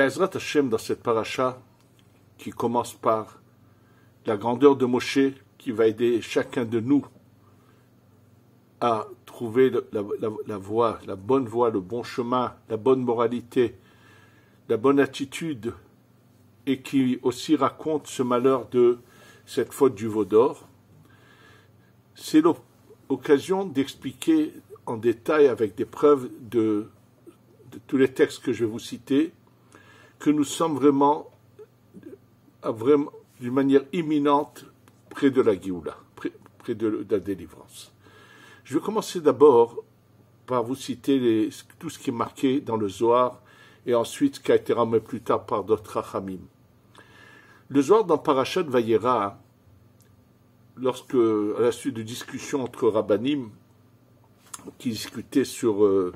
Be'ezrat Hashem, dans cette paracha, qui commence par la grandeur de Moshe, qui va aider chacun de nous à trouver la voie, la bonne voie, le bon chemin, la bonne moralité, la bonne attitude, et qui aussi raconte ce malheur de cette faute du veau d'or. C'est l'occasion d'expliquer en détail, avec des preuves de tous les textes que je vais vous citer, que nous sommes vraiment d'une manière imminente près de la Géoula, près de la délivrance. Je vais commencer d'abord par vous citer tout ce qui est marqué dans le Zohar et ensuite ce qui a été ramené plus tard par d'autres Rachamim. Le Zohar dans Parashat Vayera, lorsque, à la suite de discussions entre Rabbanim, qui discutaient sur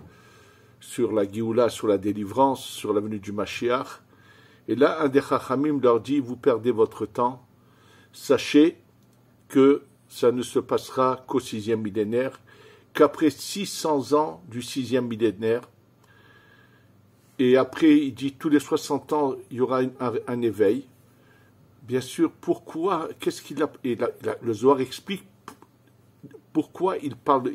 la Géoula, sur la délivrance, sur la venue du Mashiach, et là, un des Chachamim leur dit, vous perdez votre temps, sachez que ça ne se passera qu'au 6e millénaire, qu'après 600 ans du 6e millénaire, et après, il dit, tous les 60 ans, il y aura un éveil. Bien sûr, pourquoi, qu'est-ce qu'il a, et le Zohar explique pourquoi il parle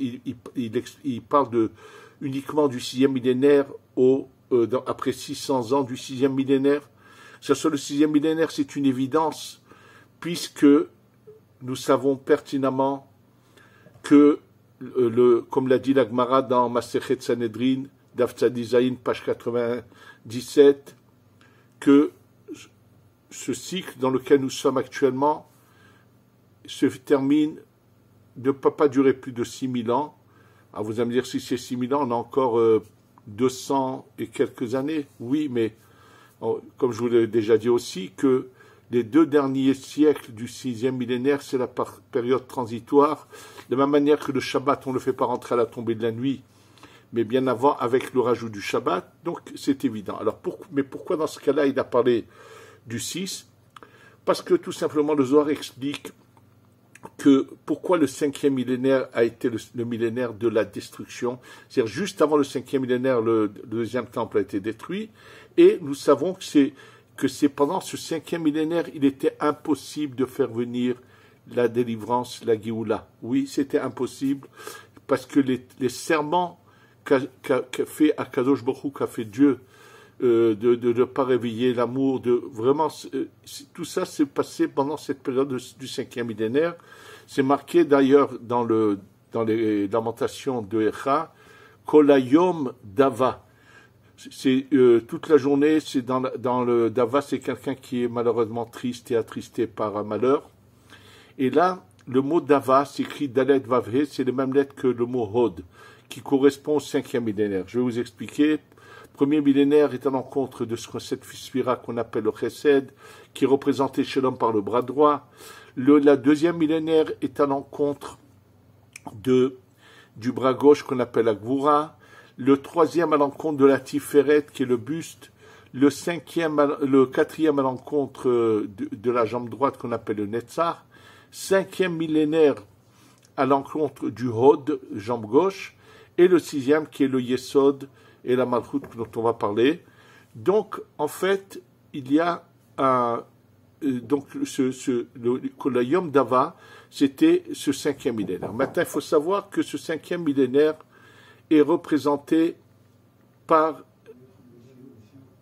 uniquement du 6e millénaire après 600 ans du 6e millénaire. Que ce soit le 6e millénaire, c'est une évidence, puisque nous savons pertinemment que, comme l'a dit la Gemara dans Masechet Sanhedrin, Daf Tzadi Zayin, page 97, que ce cycle dans lequel nous sommes actuellement se termine, ne peut pas durer plus de 6000 ans. Alors vous allez me dire, si c'est 6000 ans, on a encore 200 et quelques années. Oui, mais comme je vous l'ai déjà dit aussi, que les 2 derniers siècles du 6e millénaire, c'est la période transitoire. De la même manière que le Shabbat, on ne le fait pas rentrer à la tombée de la nuit, mais bien avant, avec le rajout du Shabbat. Donc, c'est évident. Alors, mais pourquoi dans ce cas-là, il a parlé du 6? Parce que, tout simplement, le Zohar explique que pourquoi le 5e millénaire a été le millénaire de la destruction. C'est-à-dire, juste avant le 5e millénaire, le 2e temple a été détruit, et nous savons que c'est pendant ce 5e millénaire, il était impossible de faire venir la délivrance, la Géoula. Oui, c'était impossible, parce que les serments qu'a fait Akadosh Baruch Hu, qu'a fait Dieu, de ne pas réveiller l'amour, tout ça s'est passé pendant cette période du 5e millénaire. C'est marqué d'ailleurs dans les lamentations de Echa, Kolayom Dava. C'est toute la journée, c'est dans le Dava, c'est quelqu'un qui est malheureusement triste et attristé par un malheur. Et là, le mot Dava s'écrit Dalet Vavhe, c'est les mêmes lettres que le mot Hod, qui correspond au 5e millénaire. Je vais vous expliquer. Premier millénaire est à l'encontre de cette sphira qu'on appelle le Chesed, qui est représenté chez l'homme par le bras droit. La 2e millénaire est à l'encontre du bras gauche qu'on appelle la Gvura. Le 3e à l'encontre de la Tiferet, qui est le buste. Le 4e à l'encontre de la jambe droite qu'on appelle le Netzach. 5e millénaire à l'encontre du Hod, jambe gauche. Et le 6e qui est le Yesod et la Malchut dont on va parler. Donc, en fait, il y a donc le Yom Dava, c'était ce 5e millénaire. Maintenant, il faut savoir que ce 5e millénaire est représenté par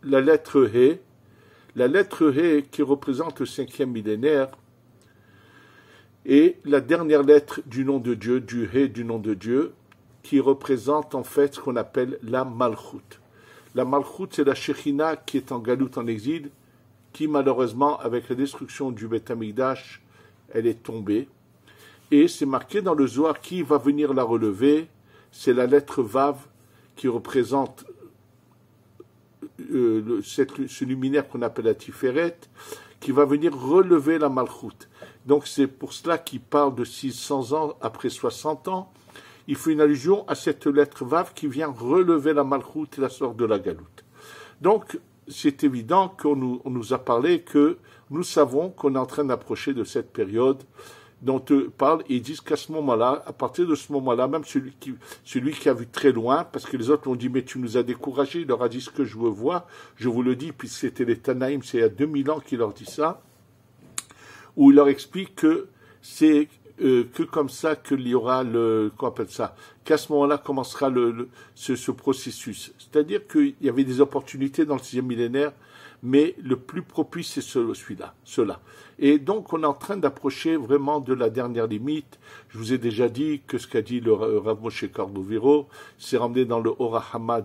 la lettre He. La lettre He qui représente le 5e millénaire est la dernière lettre du nom de Dieu, du He du nom de Dieu, qui représente en fait ce qu'on appelle la Malchut. La Malchut, c'est la Shekhinah qui est en galoute, en exil, qui malheureusement, avec la destruction du Beth Amikdash, elle est tombée. Et c'est marqué dans le Zohar qui va venir la relever. C'est la lettre Vav qui représente ce luminaire qu'on appelle la Tiferet, qui va venir relever la Malchut. Donc c'est pour cela qu'il parle de 600 ans après 60 ans. Il fait une allusion à cette lettre Vav qui vient relever la Malchut et la sorte de la galoute. Donc, c'est évident qu'on nous a parlé que nous savons qu'on est en train d'approcher de cette période dont parlent, et ils disent qu'à ce moment-là, à partir de ce moment-là, même celui qui a vu très loin, parce que les autres ont dit, mais tu nous as découragés, il leur a dit ce que je veux voir, je vous le dis, puis c'était les Tanaïm, c'est il y a 2000 ans qu'il leur dit ça, où il leur explique que c'est que comme ça qu'il y aura qu'on appelle ça, qu'à ce moment-là commencera ce processus. C'est-à-dire qu'il y avait des opportunités dans le 6e millénaire, mais le plus propice, c'est cela. Et donc, on est en train d'approcher vraiment de la dernière limite. Je vous ai déjà dit que ce qu'a dit le Rav Moshe Cordovero, c'est ramené dans le Orahama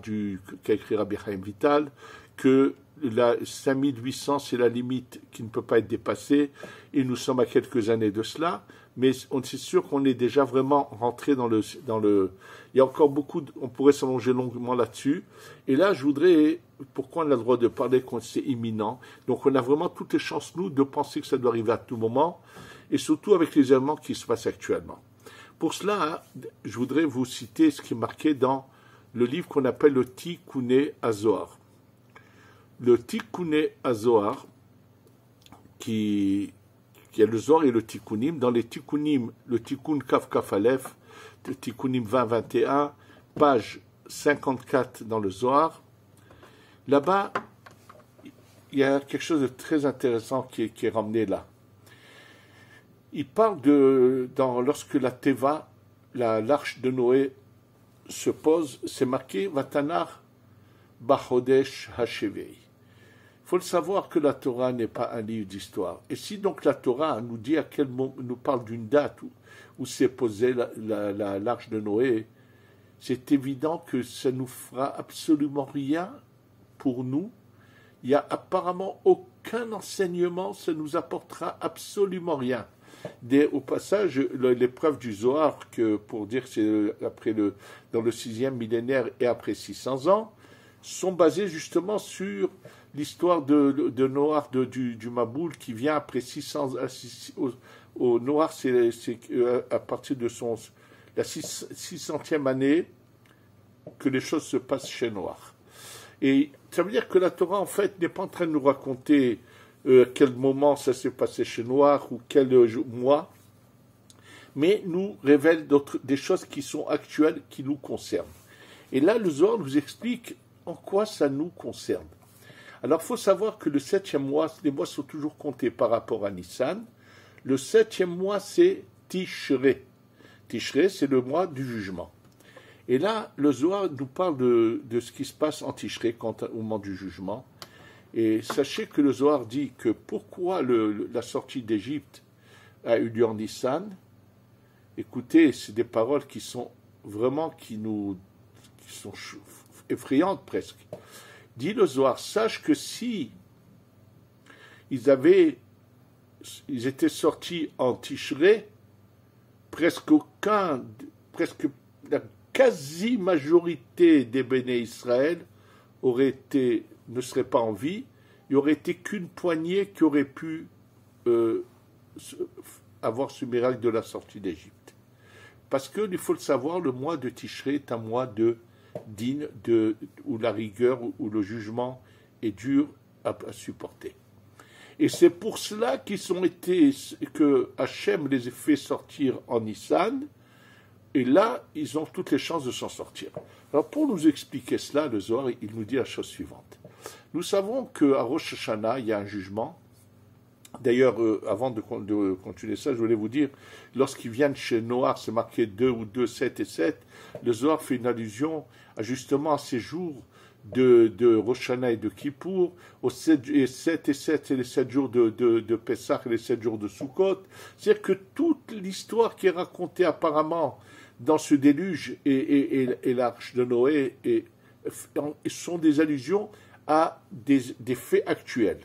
qu'a écrit Rabbi Chaim Vital, que la 5800, c'est la limite qui ne peut pas être dépassée, et nous sommes à quelques années de cela, mais c'est sûr qu'on est déjà vraiment rentré dans le... Il y a encore on pourrait s'allonger longuement là-dessus, et là, je voudrais... Pourquoi on a le droit de parler quand c'est imminent? Donc, on a vraiment toutes les chances, nous, de penser que ça doit arriver à tout moment, et surtout avec les événements qui se passent actuellement. Pour cela, je voudrais vous citer ce qui est marqué dans le livre qu'on appelle le Tikkuné HaZohar. Le Tikkuné HaZohar, qui a le Zohar et le Tikkunim. Dans les Tikkunim, le Tikkun Kaf Kaf Aleph, le Tikkunim 20-21, page 54 dans le Zohar. Là-bas, il y a quelque chose de très intéressant qui est ramené là. Il parle lorsque la Teva, l'arche de Noé, se pose, c'est marqué Vatanar Bachodesh Hashevei. Il faut le savoir que la Torah n'est pas un livre d'histoire. Et si donc la Torah nous dit à quel moment, nous parle d'une date où s'est posée l'arche de Noé, c'est évident que ça nous fera absolument rien pour nous. Il n'y a apparemment aucun enseignement, ça nous apportera absolument rien. Au passage, l'épreuve du Zohar, pour dire que c'est dans le 6e millénaire et après 600 ans, sont basées justement sur l'histoire de Noach du Maboul qui vient après 600 au Noach, c'est à partir de la 600e année que les choses se passent chez Noach. Et ça veut dire que la Torah, en fait, n'est pas en train de nous raconter à quel moment ça s'est passé chez Noach ou quel mois, mais nous révèle des choses qui sont actuelles, qui nous concernent. Et là, le Zohar nous explique en quoi ça nous concerne. Alors, il faut savoir que le 7e mois, les mois sont toujours comptés par rapport à Nissan. Le 7e mois, c'est Tishré. Tishré, c'est le mois du jugement. Et là, le Zohar nous parle de ce qui se passe en Tishré au moment du jugement. Et sachez que le Zohar dit que pourquoi la sortie d'Égypte a eu lieu en Nissan. Écoutez, c'est des paroles qui sont vraiment, qui sont effrayantes presque. Dit le Zohar, sache que si ils étaient sortis en Tishré, presque la quasi-majorité des Béné Israël ne serait pas en vie. Il n'y aurait été qu'une poignée qui aurait pu avoir ce miracle de la sortie d'Égypte. Parce qu'il faut le savoir, le mois de Tishré est un mois digne où la rigueur, où le jugement est dur à supporter. Et c'est pour cela que Hachem les a fait sortir en Nissan, et là, ils ont toutes les chances de s'en sortir. Alors, pour nous expliquer cela, le Zohar, il nous dit la chose suivante. Nous savons qu'à Rosh Hashanah, il y a un jugement. D'ailleurs, avant de continuer ça, je voulais vous dire, lorsqu'ils viennent chez Noach, c'est marqué 2 ou 2, 7 et 7, le Zohar fait une allusion justement à ces jours de Rosh Hashanah et de Kippour, aux 7 et 7, c'est les 7 jours de Pessah et les 7 jours de Sukkot. C'est-à-dire que toute l'histoire qui est racontée apparemment dans ce déluge et l'arche de Noé sont des allusions à des faits actuels.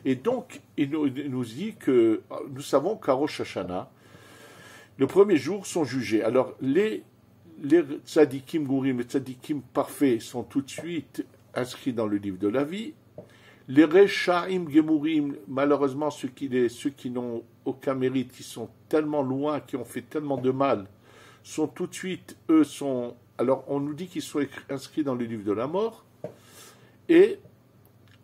Et donc, il nous dit que nous savons qu'à Rosh Hashanah, le premier jour sont jugés. Alors, les tzadikim gourim, les tzadikim parfaits sont tout de suite inscrits dans le livre de la vie. Les rechaim gemurim, malheureusement ceux qui n'ont aucun mérite, qui sont tellement loin, qui ont fait tellement de mal, sont tout de suite, alors on nous dit qu'ils sont inscrits dans le livre de la mort. Et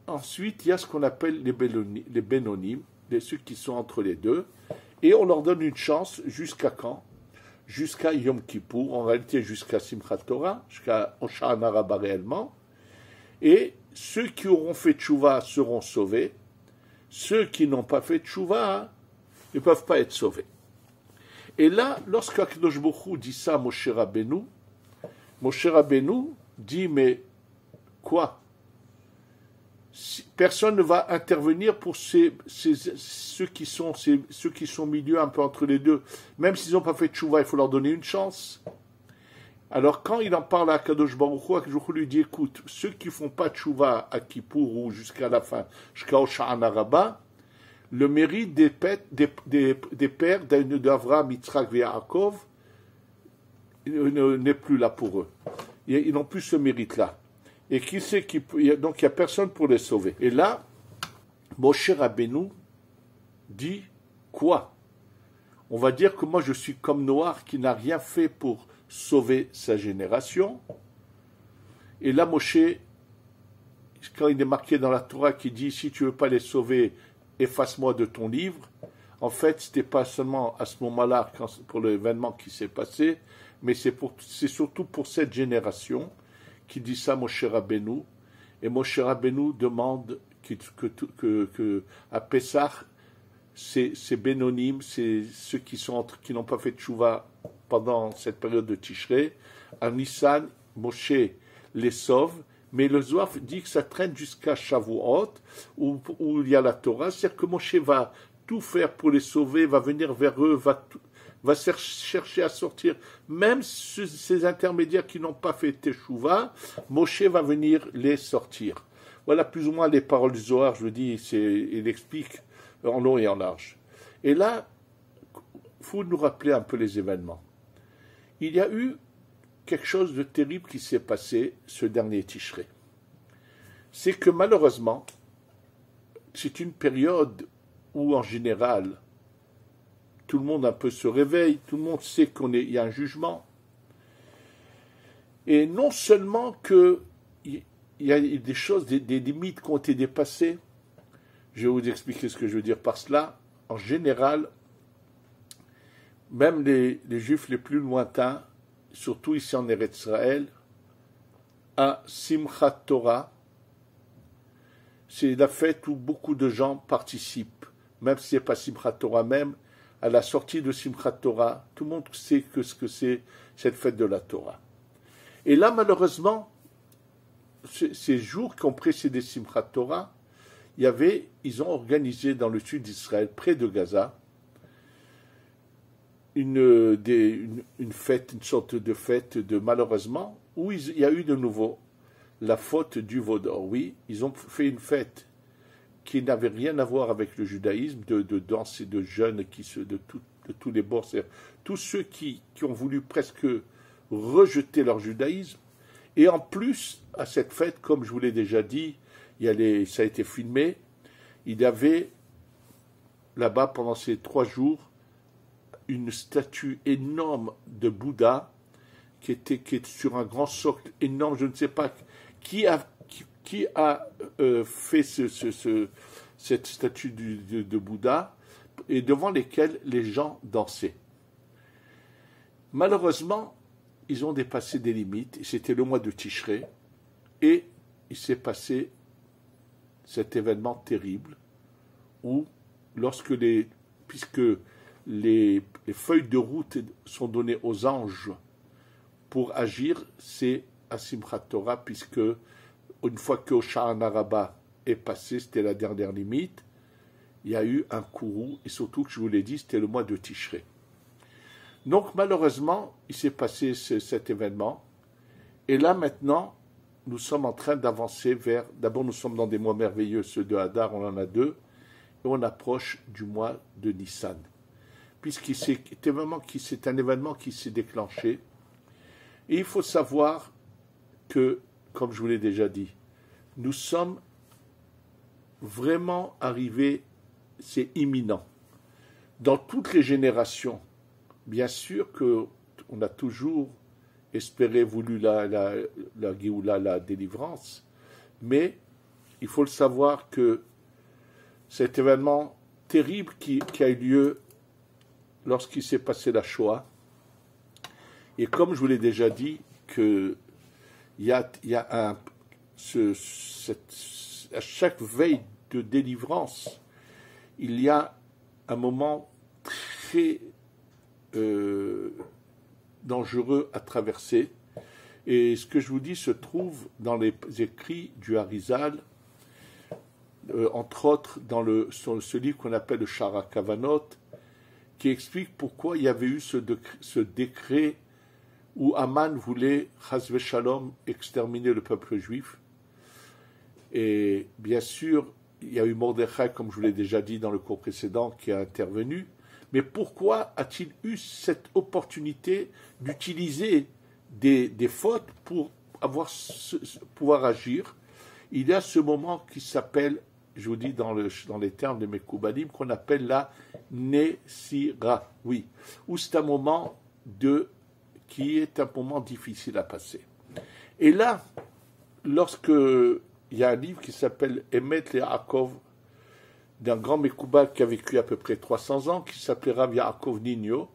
ensuite, il y a ce qu'on appelle les bénonymes, ceux qui sont entre les deux. Et on leur donne une chance jusqu'à quand? Jusqu'à Yom Kippour, en réalité jusqu'à Simchat Torah, jusqu'à Hoshana Rabbah réellement. Et ceux qui auront fait tchouva seront sauvés. Ceux qui n'ont pas fait tchouva ne peuvent pas être sauvés. Et là, lorsqu'Akadosh Baruch Hu dit ça à Moshe Rabbeinu dit, mais quoi? Personne ne va intervenir pour ceux qui sont milieu un peu entre les deux. Même s'ils n'ont pas fait tchouva, il faut leur donner une chance. Alors quand il en parle à Kadosh Baruch Hu, Akadosh Baruch Hu lui dit, écoute, ceux qui font pas tchouva à Kippour ou jusqu'à la fin, jusqu'à Hoshana Rabbah, le mérite des pères d'Avraham, Yitzhak et Yaakov n'est plus là pour eux. Ils n'ont plus ce mérite-là. Et qui sait donc il n'y a personne pour les sauver. Et là, Moshe Rabbeinu dit quoi? On va dire que moi je suis comme Noach qui n'a rien fait pour sauver sa génération. Et là, Moshe, quand il est marqué dans la Torah qui dit si tu ne veux pas les sauver, efface-moi de ton livre. En fait, ce n'était pas seulement à ce moment-là pour l'événement qui s'est passé, mais c'est surtout pour cette génération qui dit ça Moshe Rabbeinu. Et Moshe Rabbeinu demande que à Pessah, ces Bénonim, c'est ceux qui n'ont pas fait de tchouva pendant cette période de Tishrei, à Nissan, Moshe les sauve. Mais le Zohar dit que ça traîne jusqu'à Shavuot, où il y a la Torah. C'est-à-dire que Moshe va tout faire pour les sauver, va venir vers eux, va chercher à sortir. Même ces intermédiaires qui n'ont pas fait Teshuvah, Moshe va venir les sortir. Voilà plus ou moins les paroles du Zohar, je le dis, il explique en long et en large. Et là, il faut nous rappeler un peu les événements. Il y a eu quelque chose de terrible qui s'est passé ce dernier Tishrei. C'est que malheureusement, c'est une période où en général, tout le monde un peu se réveille, tout le monde sait qu'il y a un jugement. Et non seulement qu'il y a des choses, des limites qui ont été dépassées, je vais vous expliquer ce que je veux dire par cela. En général, même les Juifs les plus lointains, surtout ici en Eretz Israël, à Simchat Torah, c'est la fête où beaucoup de gens participent, même si ce n'est pas Simchat Torah même, à la sortie de Simchat Torah, tout le monde sait ce que c'est cette fête de la Torah. Et là, malheureusement, ces jours qui ont précédé Simchat Torah, ils ont organisé dans le sud d'Israël, près de Gaza, une fête, une sorte de fête malheureusement, où il y a eu de nouveau la faute du veau d'or. Oui, ils ont fait une fête qui n'avait rien à voir avec le judaïsme, de danse et de jeûne de tous les bords, tous ceux qui ont voulu presque rejeter leur judaïsme. Et en plus, à cette fête, comme je vous l'ai déjà dit, ça a été filmé, il y avait là-bas pendant ces 3 jours une statue énorme de Bouddha qui est sur un grand socle énorme. Je ne sais pas qui a fait cette statue de Bouddha et devant lesquelles les gens dansaient. Malheureusement, ils ont dépassé des limites. C'était le mois de Tishrei et il s'est passé cet événement terrible où puisque les feuilles de route sont données aux anges pour agir, c'est à Simchat Torah, puisque une fois que Hoshana Rabbah est passé, c'était la dernière limite, il y a eu un courroux, et surtout que je vous l'ai dit, c'était le mois de Tishrei. Donc malheureusement, il s'est passé cet événement, et là maintenant, nous sommes en train d'avancer d'abord nous sommes dans des mois merveilleux, ceux de Hadar, on en a 2, et on approche du mois de Nissan. C'est un événement qui s'est déclenché. Et il faut savoir que, comme je vous l'ai déjà dit, nous sommes vraiment arrivés, c'est imminent. Dans toutes les générations, bien sûr qu'on a toujours espéré, voulu la Géoula, la délivrance, mais il faut le savoir que cet événement terrible qui a eu lieu lorsqu'il s'est passé la Shoah, et comme je vous l'ai déjà dit, il y a à chaque veille de délivrance, il y a un moment très dangereux à traverser. Et ce que je vous dis se trouve dans les écrits du Harizal, entre autres dans ce livre qu'on appelle le Shara Kavanot, qui explique pourquoi il y avait eu ce décret où Aman voulait, chas v'shalom, exterminer le peuple juif. Et bien sûr, il y a eu Mordechai, comme je vous l'ai déjà dit dans le cours précédent, qui a intervenu. Mais pourquoi a-t-il eu cette opportunité d'utiliser des fautes pour pouvoir agir? Il y a ce moment qui s'appelle, je vous dis dans les termes de Mekoubalim, qu'on appelle la Nesira, oui, où c'est un moment qui est un moment difficile à passer. Et là, lorsque il y a un livre qui s'appelle Emet Yaakov, d'un grand Mekoubal qui a vécu à peu près 300 ans, qui s'appelait Rav Yaakov Nino,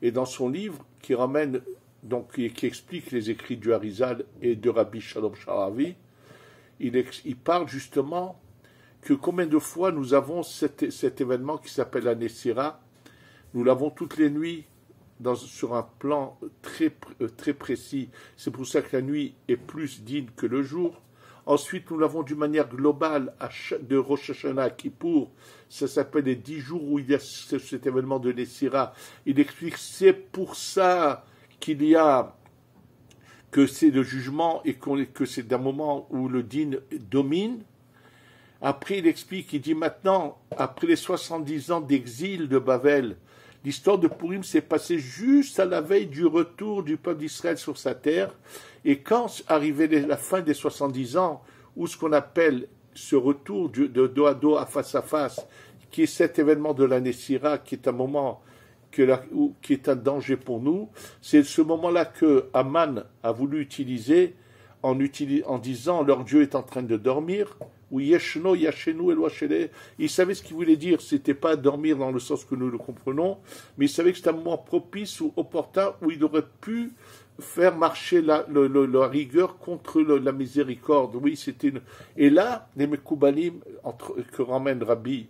et dans son livre qui ramène, donc qui explique les écrits du Harizal et de Rabbi Shalom Sharavi, il parle justement que combien de fois nous avons cet événement qui s'appelle la Nessira, nous l'avons toutes les nuits sur un plan très précis, c'est pour ça que la nuit est plus digne que le jour. Ensuite, nous l'avons d'une manière globale de Rosh Hashanah à Kippour. Ça s'appelle les 10 jours où il y a cet événement de Nessira. Il explique c'est pour ça que c'est le jugement et que c'est un moment où le din domine. Après, il explique, il dit maintenant, après les 70 ans d'exil de Babel, l'histoire de Purim s'est passée juste à la veille du retour du peuple d'Israël sur sa terre. Et quand arrivait la fin des 70 ans, où ce qu'on appelle ce retour de dos à dos, à face, qui est cet événement de la Nessira, qui est un moment qui est un danger pour nous, c'est ce moment-là que Aman a voulu utiliser en disant leur Dieu est en train de dormir, ou Yeshno, Yashenu, Eloachele. Il savait ce qu'il voulait dire, c'était pas dormir dans le sens que nous le comprenons, mais il savait que c'était un moment propice ou opportun où il aurait pu faire marcher la rigueur contre la miséricorde. Oui, c'était Et là, les Mekoubalim, que ramène Rabbi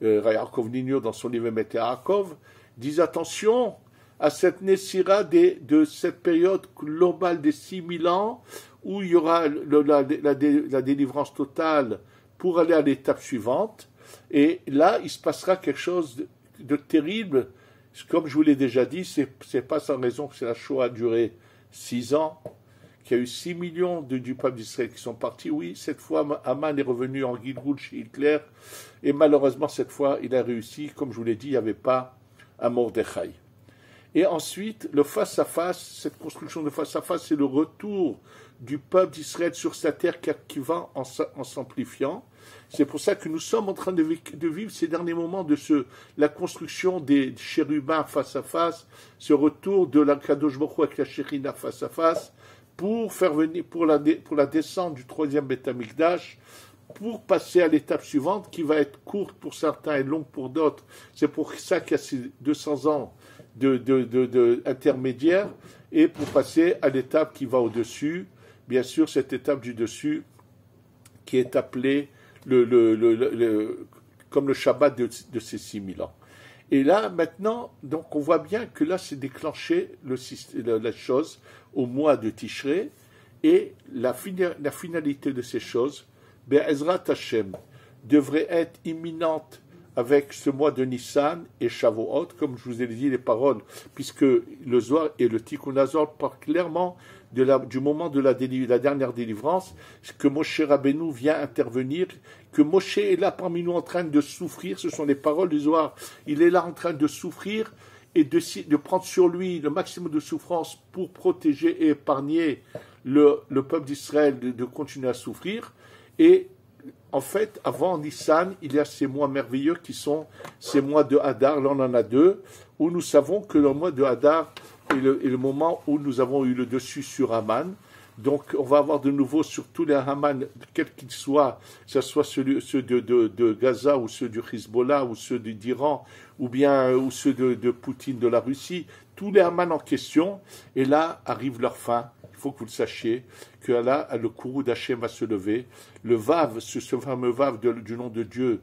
Yaakov Nino dans son livre Mete Yaakov, disent attention à cette Nessira de cette période globale des 6000 ans, où il y aura la délivrance totale pour aller à l'étape suivante. Et là, il se passera quelque chose de terrible. Comme je vous l'ai déjà dit, c'est pas sans raison que la Shoah a duré 6 ans, qu'il y a eu 6 millions du peuple d'Israël qui sont partis. Oui, cette fois, Aman est revenu en Gilgoul chez Hitler, et malheureusement, cette fois, il a réussi. Comme je vous l'ai dit, il n'y avait pas un Mordechai. Et ensuite, le face-à-face, cette construction de face-à-face, c'est le retour du peuple d'Israël sur sa terre qui va en s'amplifiant. C'est pour ça que nous sommes en train de vivre ces derniers moments de la construction des chérubins face-à-face, ce retour de la Kadosh Baruch Hu avec la Shérina face-à-face, pour faire venir, pour la descente du 3e Beth Amikdash, pour passer à l'étape suivante, qui va être courte pour certains et longue pour d'autres. C'est pour ça qu'il y a ces 200 ans de intermédiaire, et pour passer à l'étape qui va au-dessus, bien sûr, cette étape du dessus, qui est appelée comme le Shabbat de ces 6000 ans. Et là, maintenant, donc on voit bien que là, c'est déclenché la chose au mois de Tishré, et la finalité de ces choses, Be'ezrat Hashem, devrait être imminente avec ce mois de Nissan et Shavuot, comme je vous ai dit les paroles, puisque le Zohar et le Tikkun Hazor parlent clairement du moment de la dernière délivrance, que Moshe Rabbeinu vient intervenir, que Moshe est là parmi nous en train de souffrir, ce sont les paroles du Zohar, il est là en train de souffrir et de prendre sur lui le maximum de souffrance pour protéger et épargner le peuple d'Israël de continuer à souffrir. Et en fait, avant Nissan, il y a ces mois merveilleux qui sont ces mois de Hadar, là on en a 2, où nous savons que le mois de Hadar est le moment où nous avons eu le dessus sur Aman. Donc, on va avoir de nouveau sur tous les Haman, quels qu'ils soient, que ce soit ceux de Gaza, ou ceux du Hezbollah, ou ceux d'Iran, ou ceux de Poutine de la Russie, tous les Haman en question, et là arrive leur fin. Il faut que vous le sachiez, que là, le courroux d'Hachem va se lever. Le Vav, ce fameux Vav du nom de Dieu,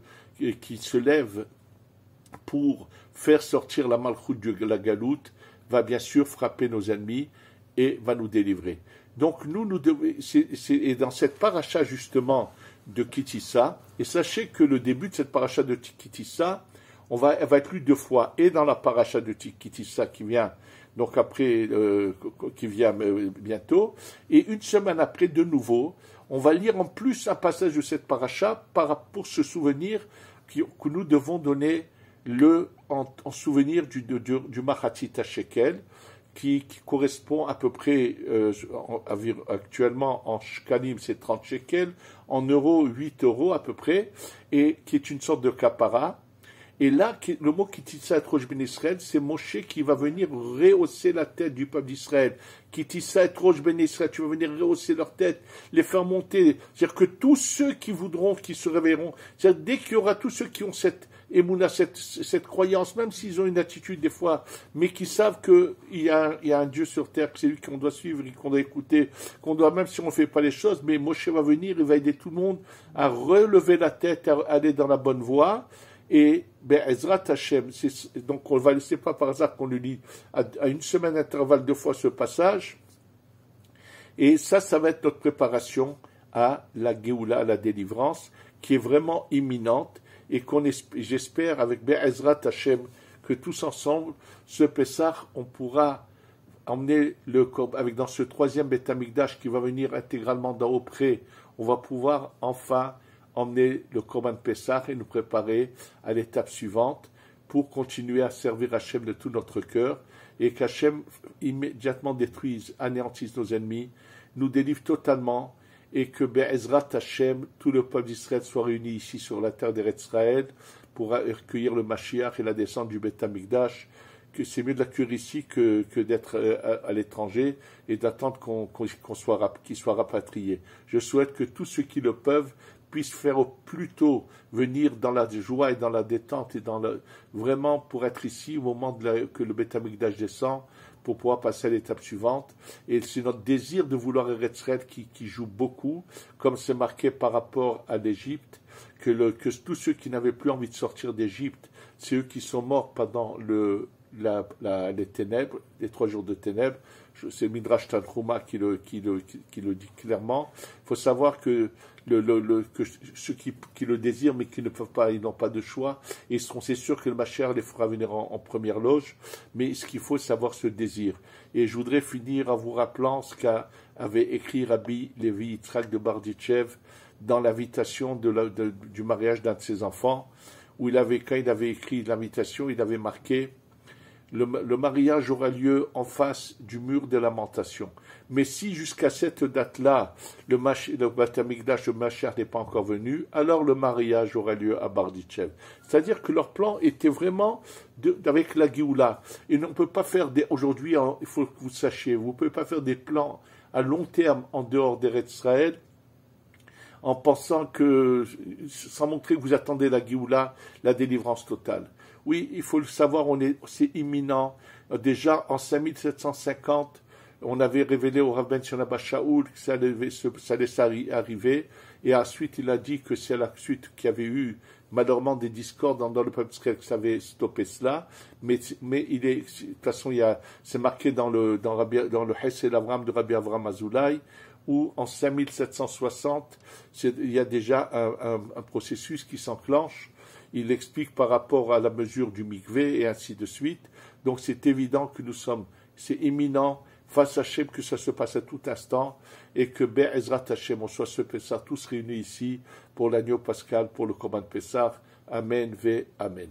qui se lève pour faire sortir la malchoute de la galoute, va bien sûr frapper nos ennemis et va nous délivrer. Donc et dans cette paracha justement de Kitissa, et sachez que le début de cette paracha de Kitissa, elle va être lue 2 fois, et dans la paracha de Kitissa qui vient donc après, qui vient bientôt, et 1 semaine après de nouveau, on va lire en plus un passage de cette paracha pour se souvenir que nous devons donner en souvenir du Machatzit HaShekel, qui correspond à peu près, actuellement en shkalim c'est 30 shekels, en euros 8 euros à peu près, et qui est une sorte de kapara. Et là, le mot Kitissa et Rosh Ben Israël, c'est Moshe qui va venir rehausser la tête du peuple d'Israël. Kitissa et Rosh Ben Israël, tu vas venir rehausser leur tête, les faire monter. C'est-à-dire que tous ceux qui voudront, qui se réveilleront, c'est-à-dire dès qu'il y aura tous ceux qui ont cette émouna, cette croyance, même s'ils ont une attitude des fois, mais qui savent qu'il y a un Dieu sur terre, que c'est lui qu'on doit suivre, qu'on doit écouter, qu'on doit, même si on ne fait pas les choses, mais Moshe va venir, il va aider tout le monde à relever la tête, à aller dans la bonne voie. Et Ezrat Hashem, donc on ne va laisser pas par hasard qu'on le lit à 1 semaine d'intervalle 2 fois ce passage, et ça va être notre préparation à la Géoula, à la délivrance, qui est vraiment imminente, et j'espère avec Ezrat Hashem que tous ensemble, ce Pessah, on pourra emmener avec dans ce 3e Beth Amikdash qui va venir intégralement d'en haut près, on va pouvoir enfin emmener le Korban Pessah et nous préparer à l'étape suivante pour continuer à servir Hachem de tout notre cœur et qu'Hachem immédiatement détruise, anéantisse nos ennemis, nous délivre totalement et que Be'ezrat Hachem, tout le peuple d'Israël soit réuni ici sur la terre d'Eretz Israël pour accueillir le Mashiach et la descente du Beth Amikdash, que c'est mieux de l'accueillir ici que d'être à l'étranger et d'attendre qu'il soit rapatrié. Je souhaite que tous ceux qui le peuvent puissent faire au plus tôt venir dans la joie et dans la détente et vraiment pour être ici au moment que le Beth Amikdash descend pour pouvoir passer à l'étape suivante. Et c'est notre désir de vouloir Eretz Israël qui joue beaucoup, comme c'est marqué par rapport à l'Égypte, que tous ceux qui n'avaient plus envie de sortir d'Égypte, c'est eux qui sont morts pendant les ténèbres, les 3 jours de ténèbres. C'est Midrash Tanchuma qui le dit clairement. Il faut savoir que ceux qui le désirent mais qui ne peuvent pas, ils n'ont pas de choix, et c'est sûr que le Mashiach les fera venir en première loge, mais ce qu'il faut, c'est avoir ce désir. Et je voudrais finir en vous rappelant ce qu'avait écrit Rabbi Levi Yitzhak de Barditchev dans l'invitation du mariage d'un de ses enfants, où quand il avait écrit l'invitation, il avait marqué le mariage aura lieu en face du mur des lamentations. Mais si jusqu'à cette date-là, le Beth Amikdash, le Mashiach n'est pas encore venu, alors le mariage aura lieu à Barditchev. C'est-à-dire que leur plan était vraiment avec la Géoula. Et on ne peut pas faire aujourd'hui, il faut que vous sachiez, vous ne pouvez pas faire des plans à long terme en dehors d'Eretz Israël, en pensant sans montrer que vous attendez la Géoula, la délivrance totale. Oui, il faut le savoir, c'est imminent. Déjà, en 5750, on avait révélé au Rav Ben Shana Shaoul que ça allait arriver, et ensuite il a dit que c'est à la suite qu'il y avait eu malheureusement des discordes dans le peuple israélien que ça avait stoppé cela, mais de toute façon, c'est marqué dans le Hesed Avram de Rabbi Avram Azoulay, où en 5760, il y a déjà un processus qui s'enclenche. Il explique par rapport à la mesure du mikvé et ainsi de suite. Donc c'est évident que c'est imminent, face à Hachem, que ça se passe à tout instant, et que Be'ezrat Hachem, on soit ce Pessah tous réunis ici pour l'agneau pascal, pour le Korban Pessah. Amen, ve Amen.